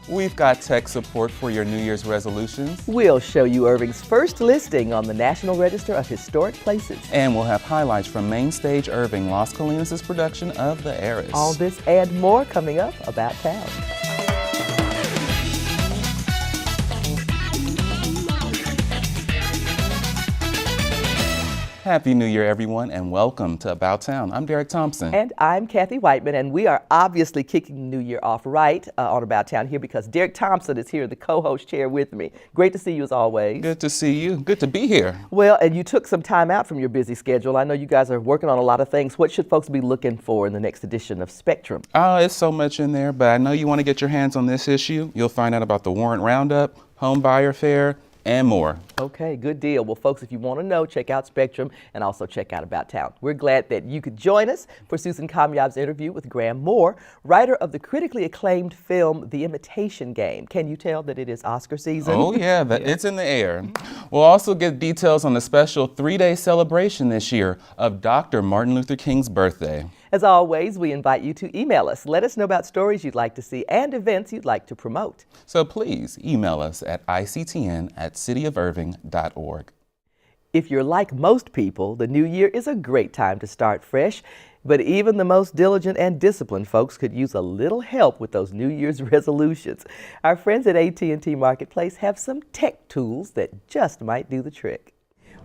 We've got tech support for your New Year's resolutions. We'll show you Irving's first listing on the National Register of Historic Places. And we'll have highlights from Mainstage Irving, Las Colinas' production of The Heiress. All this and more coming up About Town. Happy New Year, everyone, and welcome to About Town. I'm Derek Thompson. And I'm Kathy Whiteman, and we are obviously kicking the new year off right on About Town here because Derek Thompson is here in the co-host chair with me. Great to see you as always. Good to see you. Good to be here. Well, and you took some time out from your busy schedule. I know you guys are working on a lot of things. What should folks be looking for in the next edition of Spectrum? Oh, it's so much in there, but I know you want to get your hands on this issue. You'll find out about the Warrant Roundup, Home Buyer Fair, and more. Okay, good deal. Well, folks, if you want to know, check out Spectrum and also check out About Town. We're glad that you could join us for Susan Kamyab's interview with Graham Moore, writer of the critically acclaimed film, The Imitation Game. Can you tell that it is Oscar season? Oh, yeah, it's in the air. We'll also get details on the special 3-day celebration this year of Dr. Martin Luther King's birthday. As always, we invite you to email us. Let us know about stories you'd like to see and events you'd like to promote. So please email us at ictn@cityofirving.org. If you're like most people, the new year is a great time to start fresh. But even the most diligent and disciplined folks could use a little help with those New Year's resolutions. Our friends at ATT Marketplace have some tech tools that just might do the trick.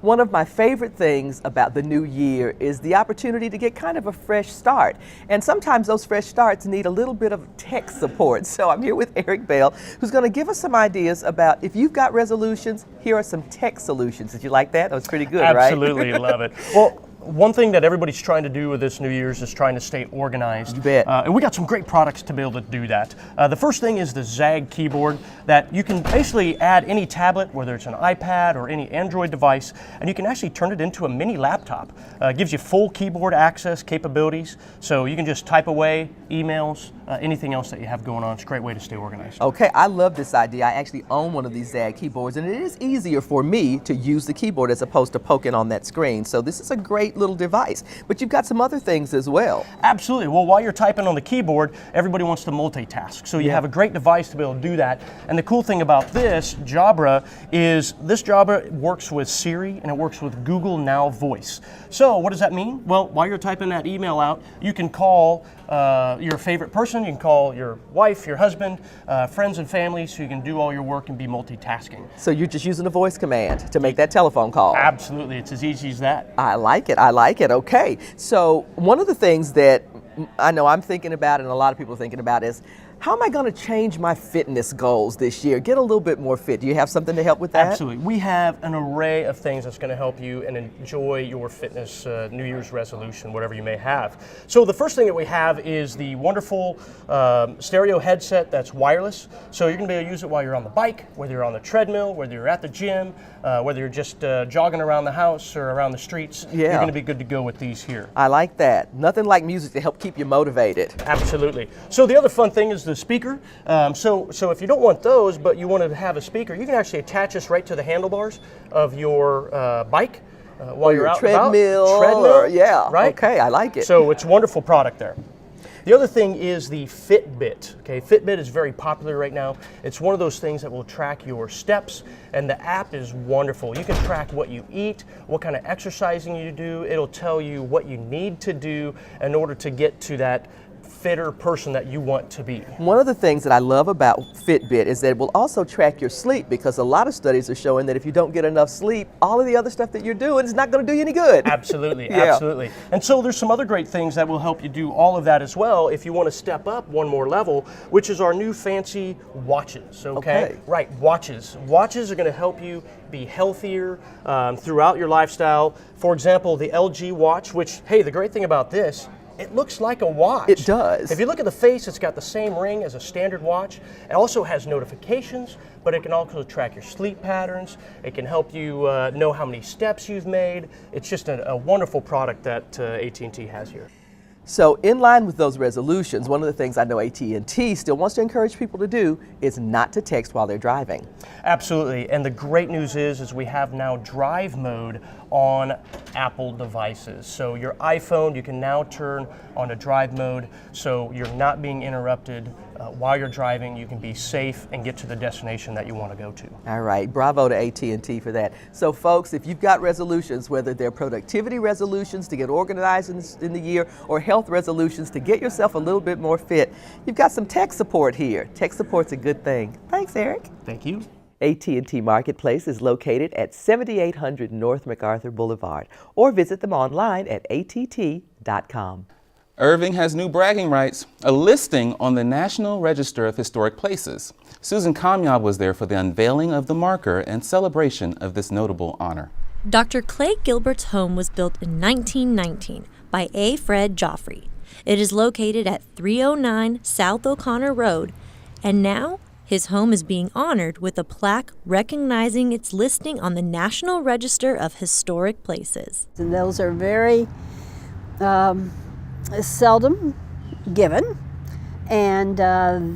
One of my favorite things about the new year is the opportunity to get kind of a fresh start. And sometimes those fresh starts need a little bit of tech support. So I'm here with Eric Bell, who's going to give us some ideas about if you've got resolutions, here are some tech solutions. Did you like that? That was pretty good, right? Absolutely, love it. Well, one thing that everybody's trying to do with this New Year's is trying to stay organized. You bet. And we got some great products to be able to do that. The first thing is the Zag keyboard that you can basically add any tablet, whether it's an iPad or any Android device, and you can actually turn it into a mini laptop. It gives you full keyboard access capabilities, so you can just type away emails, anything else that you have going on. It's a great way to stay organized. Okay, I love this idea. I actually own one of these Zag keyboards, and it is easier for me to use the keyboard as opposed to poking on that screen. So this is a great little device. But you've got some other things as well. Absolutely. Well, while you're typing on the keyboard, everybody wants to multitask. So you have a great device to be able to do that. And the cool thing about this Jabra is this Jabra works with Siri and it works with Google Now Voice. So what does that mean? Well, while you're typing that email out, you can call your favorite person, you can call your wife, your husband, friends and family, so you can do all your work and be multitasking. So you're just using a voice command to make that telephone call? Absolutely. It's as easy as that. I like it. I like it. Okay. So one of the things that I know I'm thinking about and a lot of people are thinking about is, how am I going to change my fitness goals this year? Get a little bit more fit. Do you have something to help with that? Absolutely. We have an array of things that's going to help you and enjoy your fitness New Year's resolution, whatever you may have. So the first thing that we have is the wonderful stereo headset that's wireless. So you're going to be able to use it while you're on the bike, whether you're on the treadmill, whether you're at the gym, whether you're just jogging around the house or around the streets. Yeah. You're going to be good to go with these here. I like that. Nothing like music to help keep you motivated. Absolutely. So the other fun thing is the speaker. So if you don't want those, but you want to have a speaker, you can actually attach this right to the handlebars of your bike while you're out treadmill. Yeah. Right. Okay, I like it. So it's a wonderful product there. The other thing is the Fitbit. Okay, Fitbit is very popular right now. It's one of those things that will track your steps, and the app is wonderful. You can track what you eat, what kind of exercising you do. It'll tell you what you need to do in order to get to that fitter person that you want to be. One of the things that I love about Fitbit is that it will also track your sleep, because a lot of studies are showing that if you don't get enough sleep, all of the other stuff that you're doing is not going to do you any good. Absolutely, Yeah. absolutely. And so there's some other great things that will help you do all of that as well if you want to step up one more level, which is our new fancy watches, okay? Right, watches. Watches are going to help you be healthier throughout your lifestyle. For example, the LG watch, which, hey, the great thing about this, it looks like a watch. It does. If you look at the face, it's got the same ring as a standard watch. It also has notifications, but it can also track your sleep patterns. It can help you know how many steps you've made. It's just a wonderful product that AT&T has here. So in line with those resolutions, one of the things I know AT&T still wants to encourage people to do is not to text while they're driving. Absolutely, and the great news is we have now drive mode on Apple devices. So your iPhone, you can now turn on a drive mode, so you're not being interrupted while you're driving. You can be safe and get to the destination that you want to go to. All right, bravo to AT&T for that. So folks, if you've got resolutions, whether they're productivity resolutions to get organized in the year or health resolutions to get yourself a little bit more fit, you've got some tech support here. Tech support's a good thing. Thanks, Eric. Thank you. AT&T Marketplace is located at 7800 North MacArthur Boulevard, or visit them online at att.com. Irving has new bragging rights, a listing on the National Register of Historic Places. Susan Kamyab was there for the unveiling of the marker and celebration of this notable honor. Dr. Clay Gilbert's home was built in 1919 by A. Fred Joffrey. It is located at 309 South O'Connor Road, and now his home is being honored with a plaque recognizing its listing on the National Register of Historic Places. And those are very seldom given, and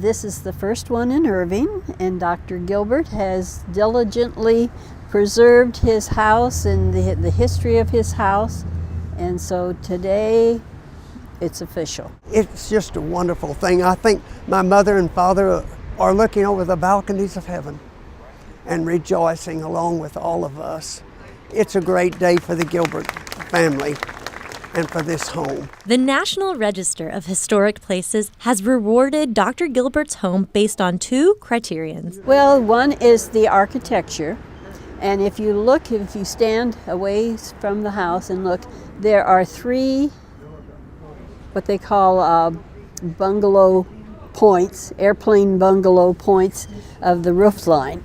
this is the first one in Irving, and Dr. Gilbert has diligently preserved his house and the history of his house, and so today it's official. It's just a wonderful thing. I think my mother and father are looking over the balconies of heaven and rejoicing along with all of us. It's a great day for the Gilbert family and for this home. The National Register of Historic Places has rewarded Dr. Gilbert's home based on two criterions. Well, one is the architecture, and if you stand away from the house and look, there are three what they call bungalow points, airplane bungalow points of the roof line.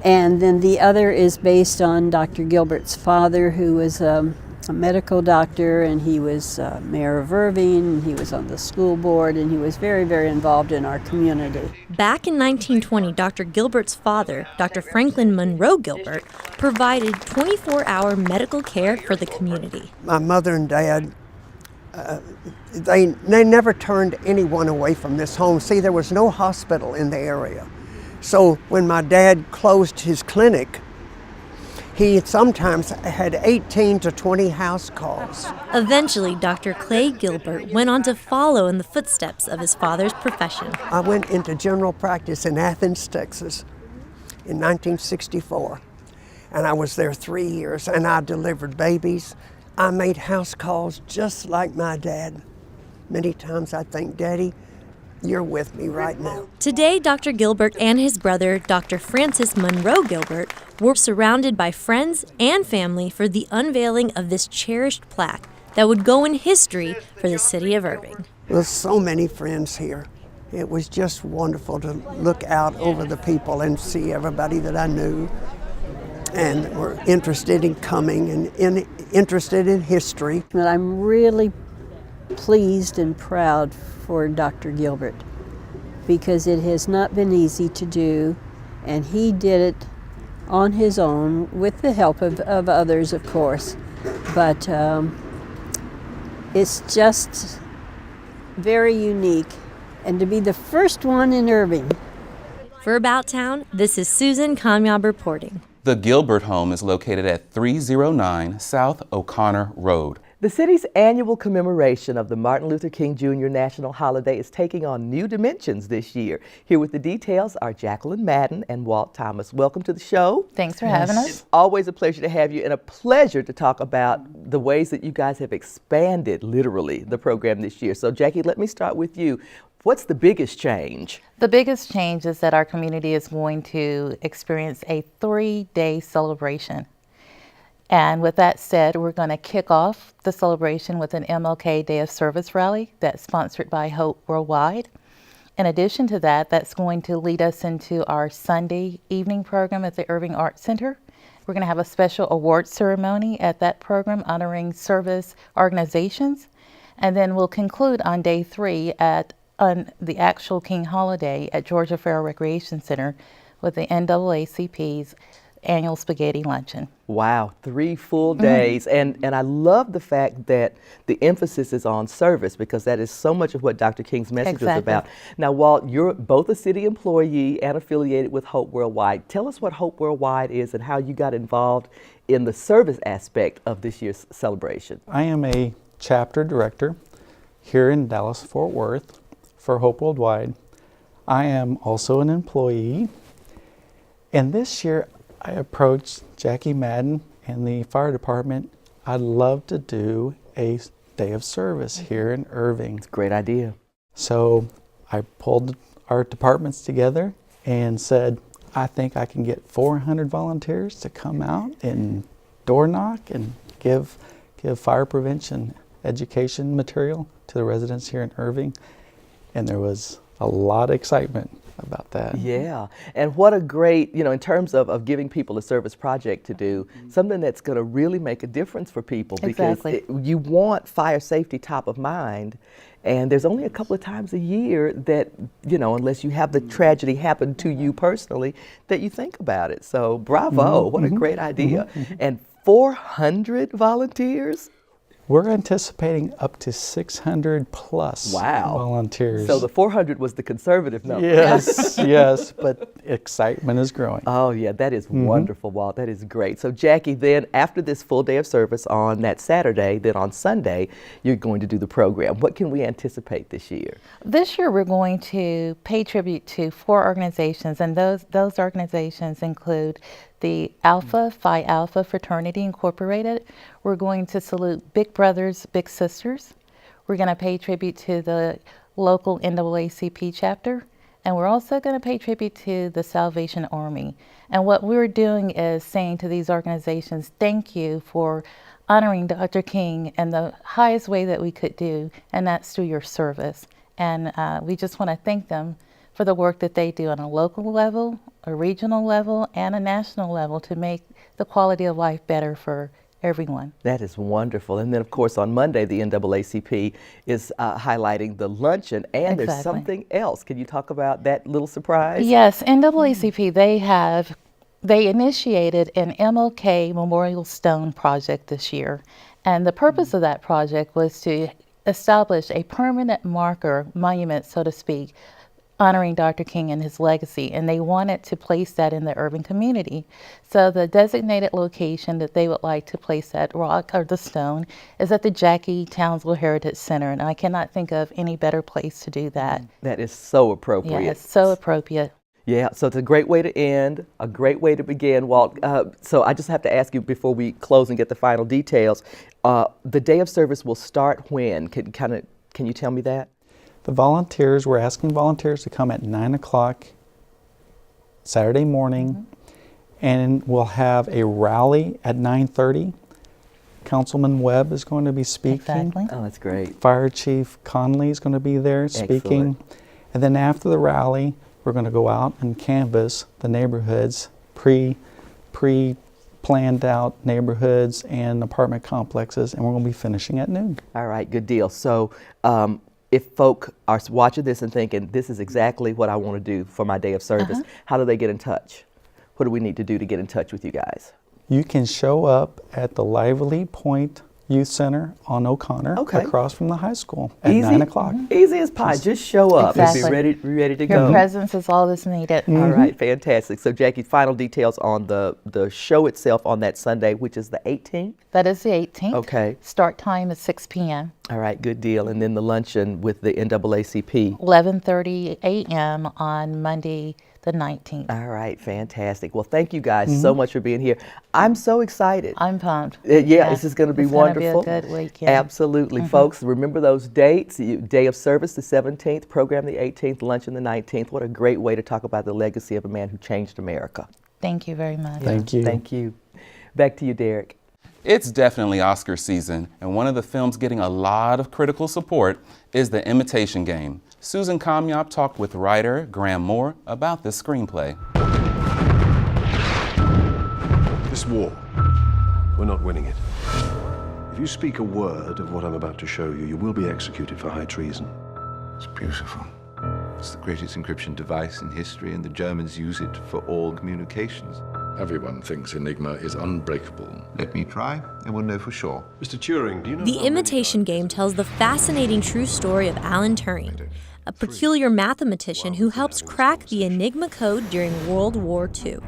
And then the other is based on Dr. Gilbert's father, who was a medical doctor, and he was mayor of Irving, and he was on the school board, and he was very, very involved in our community. Back in 1920, Dr. Gilbert's father, Dr. Franklin Monroe Gilbert, provided 24-hour medical care for the community. My mother and dad, they never turned anyone away from this home. See, there was no hospital in the area. So when my dad closed his clinic, he sometimes had 18 to 20 house calls. Eventually, Dr. Clay Gilbert went on to follow in the footsteps of his father's profession. I went into general practice in Athens, Texas in 1964. And I was there 3 years, and I delivered babies. I made house calls just like my dad. Many times I think, Daddy, you're with me right now. Today, Dr. Gilbert and his brother, Dr. Francis Monroe Gilbert, were surrounded by friends and family for the unveiling of this cherished plaque that would go in history for the city of Irving. There's so many friends here. It was just wonderful to look out over the people and see everybody that I knew and were interested in coming and interested in history. But I'm really pleased and proud for Dr. Gilbert, because it has not been easy to do, and he did it on his own with the help of others, of course. But it's just very unique, and to be the first one in Irving. For About Town, this is Susan Kamyab reporting. The Gilbert home is located at 309 South O'Connor Road. The city's annual commemoration of the Martin Luther King Jr. National Holiday is taking on new dimensions this year. Here with the details are Jacqueline Madden and Walt Thomas. Welcome to the show. Thanks for having us. It's always a pleasure to have you, and a pleasure to talk about the ways that you guys have expanded, literally, the program this year. So Jackie, let me start with you. What's the biggest change? The biggest change is that our community is going to experience a 3-day celebration. And with that said, we're going to kick off the celebration with an MLK Day of Service rally that's sponsored by Hope Worldwide. In addition to that, that's going to lead us into our Sunday evening program at the Irving Arts Center. We're going to have a special awards ceremony at that program honoring service organizations. And then we'll conclude on day 3 on the actual King holiday at Georgia Farrell Recreation Center with the NAACP's annual spaghetti luncheon. Wow, 3 full days. And I love the fact that the emphasis is on service, because that is so much of what Dr. King's message was about. Now, Walt, you're both a city employee and affiliated with Hope Worldwide. Tell us what Hope Worldwide is and how you got involved in the service aspect of this year's celebration. I am a chapter director here in Dallas-Fort Worth for Hope Worldwide. I am also an employee. And this year, I approached Jackie Madden and the fire department. I'd love to do a day of service here in Irving. It's a great idea. So I pulled our departments together and said, I think I can get 400 volunteers to come out and door knock and give fire prevention education material to the residents here in Irving. And there was a lot of excitement about that. Yeah, and what a great, in terms of giving people a service project to do, something that's going to really make a difference for people, because you want fire safety top of mind, and there's only a couple of times a year that, unless you have the tragedy happen to you personally, that you think about it. So bravo, what a great idea. And 400 volunteers? We're anticipating up to 600 plus volunteers. So the 400 was the conservative number. Yes, yes, but excitement is growing. Oh yeah, that is wonderful, Walt. That is great. So Jackie, then after this full day of service on that Saturday, then on Sunday, you're going to do the program. What can we anticipate this year? This year we're going to pay tribute to 4 organizations, and those organizations include the Phi Alpha Fraternity Incorporated. We're going to salute Big Brothers, Big Sisters. We're going to pay tribute to the local NAACP chapter. And we're also going to pay tribute to the Salvation Army. And what we're doing is saying to these organizations, thank you for honoring Dr. King in the highest way that we could do, and that's through your service. And we just want to thank them for the work that they do on a local level, a regional level, and a national level to make the quality of life better for everyone. That is wonderful. And then, of course, on Monday, the NAACP is highlighting the luncheon, and there's something else. Can you talk about that little surprise? Yes, NAACP, they initiated an MLK Memorial Stone project this year. And the purpose of that project was to establish a permanent marker, monument, so to speak, honoring Dr. King and his legacy, and they wanted to place that in the urban community. So the designated location that they would like to place that rock or the stone is at the Jackie Townsville Heritage Center, and I cannot think of any better place to do that. That is so appropriate. Yeah, it's so appropriate. Yeah, so it's a great way to end, a great way to begin, Walt. So I just have to ask you before we close and get the final details, the day of service will start when? Can you tell me that? The volunteers, we're asking volunteers to come at 9 o'clock Saturday morning, and we'll have a rally at 9:30. Councilman Webb is going to be speaking. Oh, that's great. Fire Chief Conley is going to be there speaking. And then after the rally, we're going to go out and canvass the neighborhoods, pre-planned out neighborhoods and apartment complexes, and we're going to be finishing at noon. All right, good deal. So if folk are watching this and thinking, this is exactly what I want to do for my day of service, how do they get in touch? What do we need to do to get in touch with you guys? You can show up at the Lively Point Youth Center on O'Connor, across from the high school at 9 o'clock. Easy as pie. Just show up and be ready to go. Your presence is all that's needed. All right, fantastic. So Jackie, final details on the show itself on that Sunday, which is the 18th? That is the 18th. Okay. Start time is 6 p.m. All right, good deal. And then the luncheon with the NAACP? 11:30 a.m. on Monday the 19th. All right, fantastic. Well, thank you guys so much for being here. I'm so excited. I'm pumped. This is going to be wonderful. It's going to be a good weekend. Absolutely. Folks, remember those dates. Day of service, the 17th, program the 18th, luncheon the 19th. What a great way to talk about the legacy of a man who changed America. Thank you very much. Thank you. Thank you. Back to you, Derek. It's definitely Oscar season, and one of the films getting a lot of critical support is The Imitation Game. Susan Kamyab talked with writer Graham Moore about this screenplay. This war, we're not winning it. If you speak a word of what I'm about to show you, you will be executed for high treason. It's beautiful. It's the greatest encryption device in history, and the Germans use it for all communications. Everyone thinks Enigma is unbreakable. Let me try, and we'll know for sure. Mr. Turing, do you know The Imitation Game tells the fascinating true story of Alan Turing, a peculiar mathematician who helps crack the Enigma code during World War II.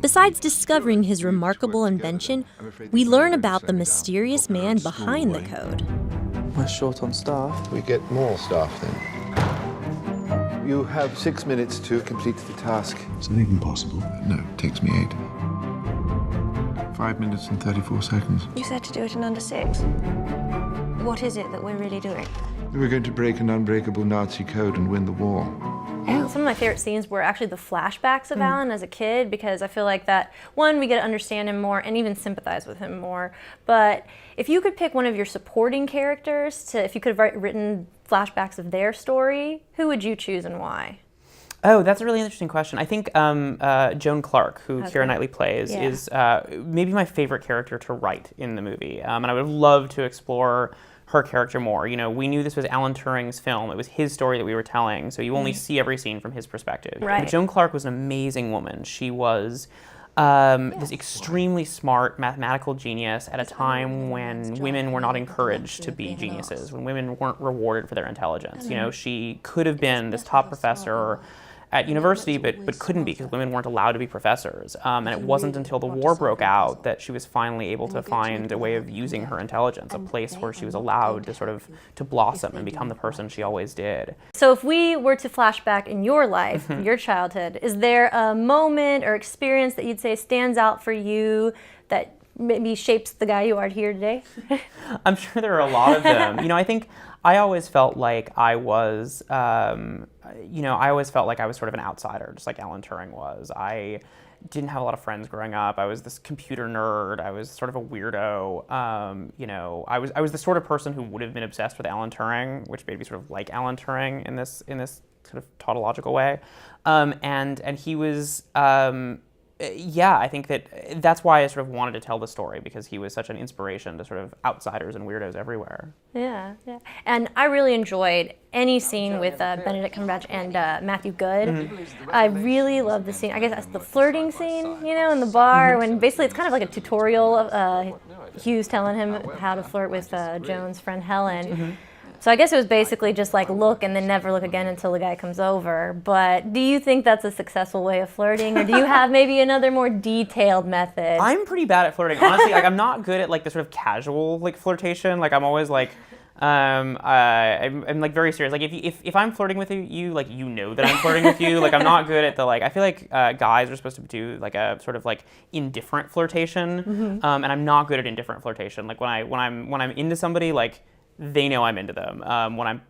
Besides discovering his remarkable invention, we learn about the mysterious man behind the code. We're short on staff. We get more staff then. You have 6 minutes to complete the task. Is it even possible? No, it takes me 8. 5 minutes and 34 seconds. You said to do it in under 6. What is it that we're really doing? We're going to break an unbreakable Nazi code and win the war. Some of my favorite scenes were actually the flashbacks of Alan as a kid, because I feel like that, one, we get to understand him more and even sympathize with him more. But if you could pick one of your supporting characters, if you could have written flashbacks of their story, who would you choose and why? Oh, that's a really interesting question. I think Joan Clark, who Keira Knightley plays, is maybe my favorite character to write in the movie. And I would love to explore her character more. You know, we knew this was Alan Turing's film. It was his story that we were telling, so you only see every scene from his perspective. Right. But Joan Clark was an amazing woman. She was this extremely smart mathematical genius at a time when women were not encouraged to be geniuses, when women weren't rewarded for their intelligence. You know, she could have been this top professor at university, but couldn't be because women weren't allowed to be professors. And it wasn't until the war broke out that she was finally able to find a way of using her intelligence, a place where she was allowed to sort of to blossom and become the person she always did. So if we were to flash back in your life, your childhood, is there a moment or experience that you'd say stands out for you that maybe shapes the guy you are here today? I'm sure there are a lot of them. You know, I think I always felt like I was, I always felt like I was sort of an outsider, just like Alan Turing was. I didn't have a lot of friends growing up. I was this computer nerd. I was sort of a weirdo. I was the sort of person who would have been obsessed with Alan Turing, which made me sort of like Alan Turing in this sort of tautological way. And he was. I think that's why I sort of wanted to tell the story, because he was such an inspiration to sort of outsiders and weirdos everywhere. Yeah. And I really enjoyed any scene with Benedict Cumberbatch and Matthew Good. Mm-hmm. I really love the scene. I guess that's the flirting scene, in the bar, when basically it's kind of like a tutorial of Hughes telling him how to flirt with Joan's friend Helen. Mm-hmm. So I guess it was basically just like look and then never look again until the guy comes over. But do you think that's a successful way of flirting, or do you have maybe another more detailed method? I'm pretty bad at flirting, honestly. Like I'm not good at like the sort of casual like flirtation. Like I'm always like, I'm like very serious. Like if I'm flirting with you, like you know that I'm flirting with you. Like I'm not good at the like. I feel like guys are supposed to do like a sort of like indifferent flirtation, and I'm not good at indifferent flirtation. Like when I'm into somebody, like. They know I'm into them. When I'm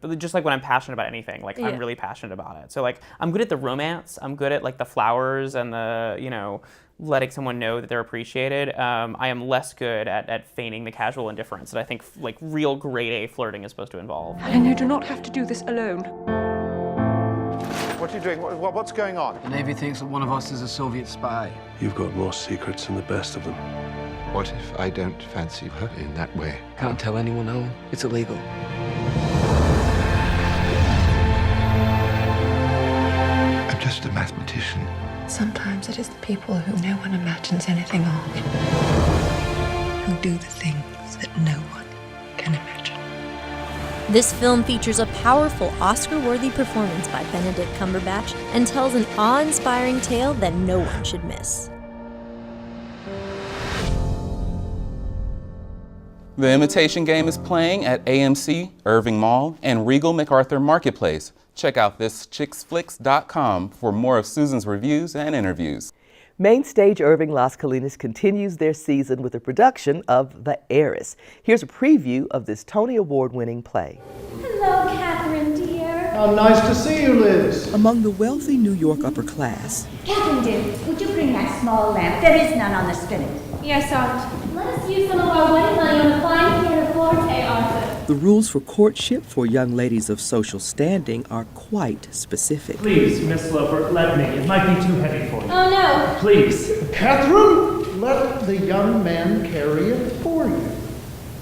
passionate about anything, like I'm really passionate about it. So like I'm good at the romance. I'm good at like the flowers and the letting someone know that they're appreciated. I am less good at feigning the casual indifference that I think like real grade A flirting is supposed to involve. And you do not have to do this alone. What are you doing? What's going on? The Navy thinks that one of us is a Soviet spy. You've got more secrets than the best of them. What if I don't fancy her in that way? Can't tell anyone, Owen. It's illegal. I'm just a mathematician. Sometimes it is the people who no one imagines anything of who do the things that no one can imagine. This film features a powerful Oscar-worthy performance by Benedict Cumberbatch and tells an awe-inspiring tale that no one should miss. The Imitation Game is playing at AMC, Irving Mall, and Regal MacArthur Marketplace. Check out thischicksflix.com for more of Susan's reviews and interviews. Mainstage Irving Las Colinas continues their season with a production of The Heiress. Here's a preview of this Tony Award-winning play. Hello, Catherine, dear. How nice to see you, Liz. Among the wealthy New York upper class. Catherine, dear, would you bring that small lamp? There is none on the spinet. Yes, Aunt. Let us use some of our wedding money on the fine pianoforte, Arthur. The rules for courtship for young ladies of social standing are quite specific. Please, Miss Sloper, let me. It might be too heavy for you. Oh, no. Please. Catherine, let the young man carry it for you.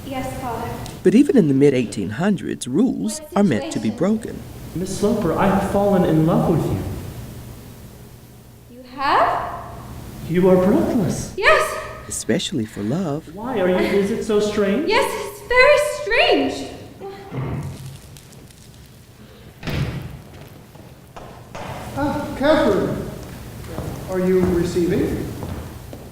Yes, Father. But even in the mid-1800s, rules are meant to be broken. Miss Sloper, I have fallen in love with you. You have? You are breathless. Yes. Especially for love. Why are you? Is it so strange? Yes, it's very strange. Catherine, are you receiving?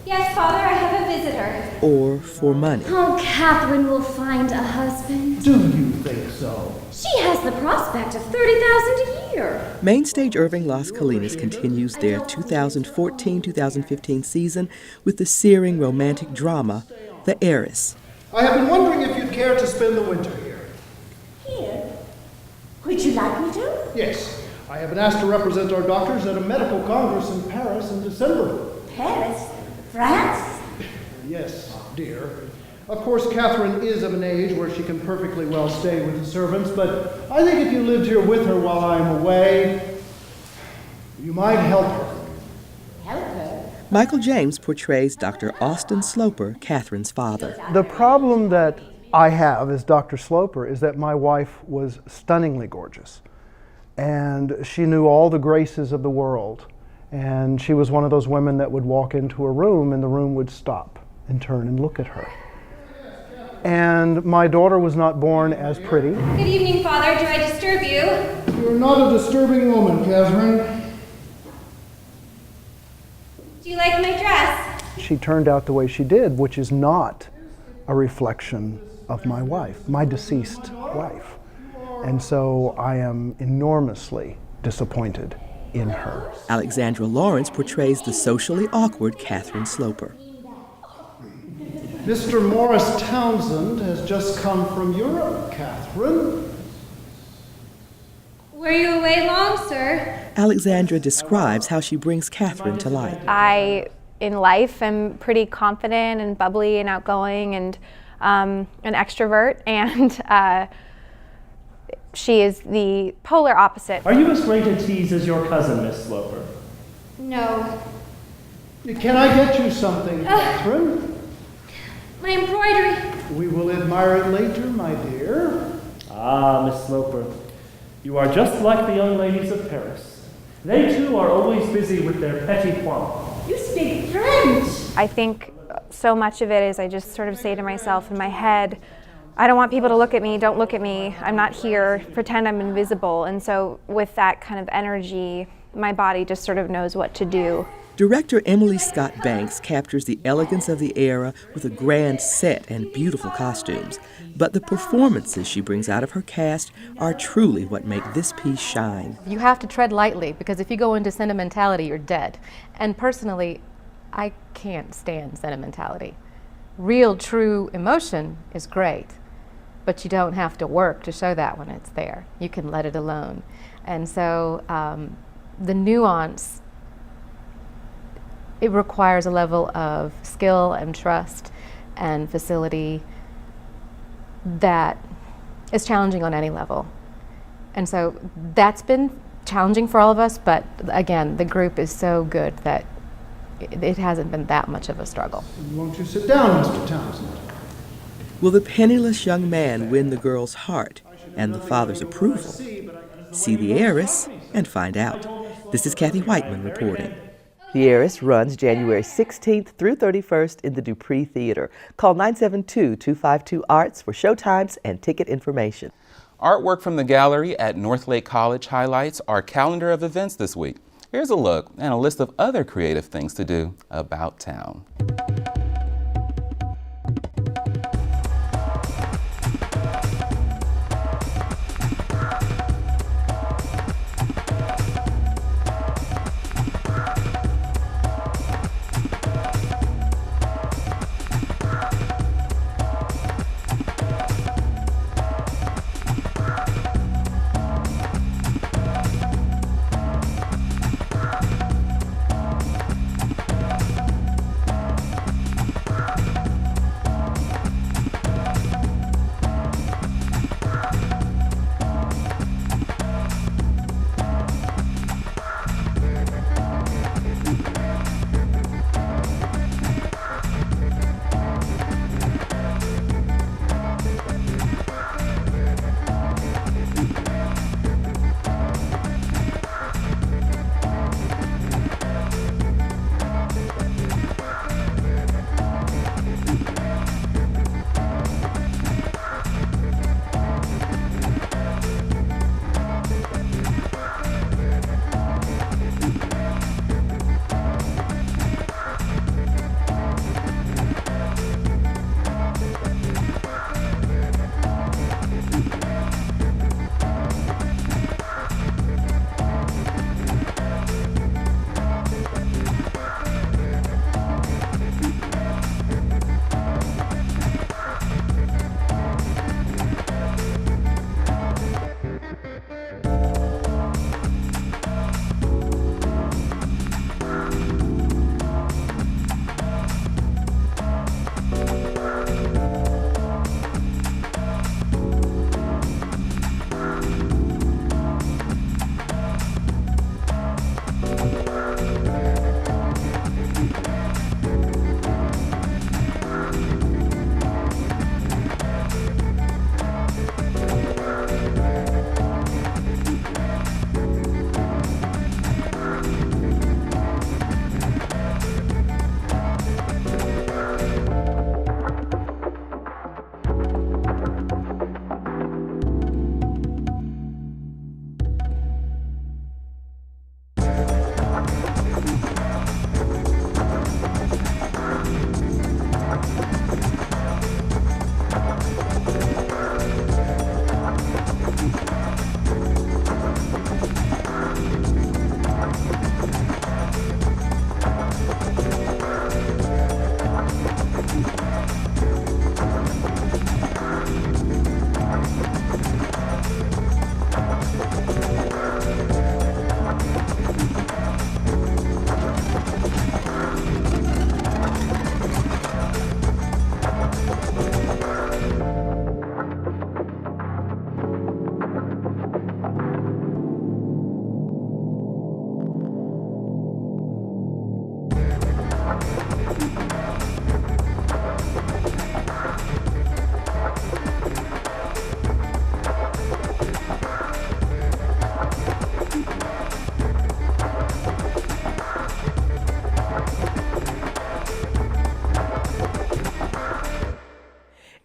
Yes, Father, I have a visitor. Or for money. Oh, Catherine will find a husband. Do you think so? She has the prospect of $30,000 a year. Mainstage Irving Las Colinas continues their 2014-2015 season with the searing romantic drama, The Heiress. I have been wondering if you'd care to spend the winter here. Here? Would you like me to? Yes. I have been asked to represent our doctors at a medical congress in Paris in December. Paris? France? Yes, dear. Of course, Catherine is of an age where she can perfectly well stay with the servants, but I think if you lived here with her while I'm away, you might help her. Help her? Michael James portrays Dr. Austin Sloper, Catherine's father. The problem that I have as Dr. Sloper is that my wife was stunningly gorgeous, and she knew all the graces of the world. And she was one of those women that would walk into a room and the room would stop and turn and look at her. And my daughter was not born as pretty. Good evening, Father. Do I disturb you? You're not a disturbing woman, Catherine. Do you like my dress? She turned out the way she did, which is not a reflection of my wife, my deceased wife. And so I am enormously disappointed in her. Alexandra Lawrence portrays the socially awkward Catherine Sloper. Mr. Morris Townsend has just come from Europe, Catherine. Were you away long, sir? Alexandra describes how she brings Catherine to life. I, in life, am pretty confident and bubbly and outgoing and an extrovert, and she is the polar opposite. Are you as great a tease as your cousin, Miss Sloper? No. Can I get you something, Catherine? My embroidery. We will admire it later, my dear. Ah, Miss Sloper, you are just like the young ladies of Paris. They too are always busy with their petit pois. You speak French. I think so much of it is I just sort of say to myself in my head, I don't want people to look at me, don't look at me, I'm not here, pretend I'm invisible. And so with that kind of energy, my body just sort of knows what to do. Director Emily Scott Banks captures the elegance of the era with a grand set and beautiful costumes. But the performances she brings out of her cast are truly what make this piece shine. You have to tread lightly, because if you go into sentimentality, you're dead. And personally, I can't stand sentimentality. Real, true emotion is great, but you don't have to work to show that when it's there. You can let it alone. And so the nuance, it requires a level of skill and trust and facility that is challenging on any level. And so that's been challenging for all of us, but again, the group is so good that it hasn't been that much of a struggle. Won't you sit down, Mr. Townsend? Will the penniless young man win the girl's heart and the father's approval? See The Heiress and find out. This is Kathy Whiteman reporting. The Heiress runs January 16th through 31st in the Dupree Theater. Call 972-252-ARTS for showtimes and ticket information. Artwork from the gallery at Northlake College highlights our calendar of events this week. Here's a look and a list of other creative things to do about town.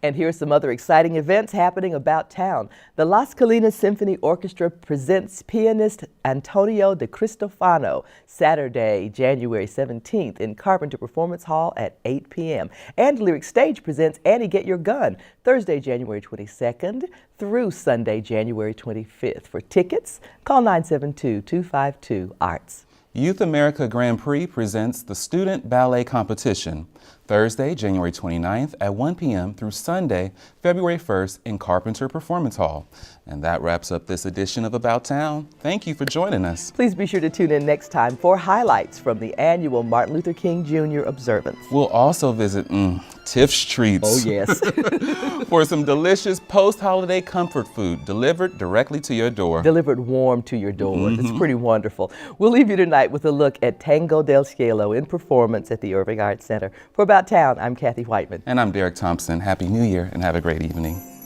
And here are some other exciting events happening about town. The Las Colinas Symphony Orchestra presents pianist Antonio de Cristofano Saturday, January 17th in Carpenter Performance Hall at 8 p.m. And Lyric Stage presents Annie Get Your Gun Thursday, January 22nd through Sunday, January 25th. For tickets, call 972-252-ARTS. Youth America Grand Prix presents the Student Ballet Competition Thursday, January 29th at 1 p.m. through Sunday, February 1st in Carpenter Performance Hall. And that wraps up this edition of About Town. Thank you for joining us. Please be sure to tune in next time for highlights from the annual Martin Luther King Jr. observance. We'll also visit Tiff's Treats. Oh, yes. For some delicious post-holiday comfort food delivered directly to your door. Delivered warm to your door. It's pretty wonderful. We'll leave you tonight with a look at Tango del Cielo in performance at the Irving Arts Center. For About Town, I'm Kathy Whiteman. And I'm Derek Thompson. Happy New Year and have a great evening.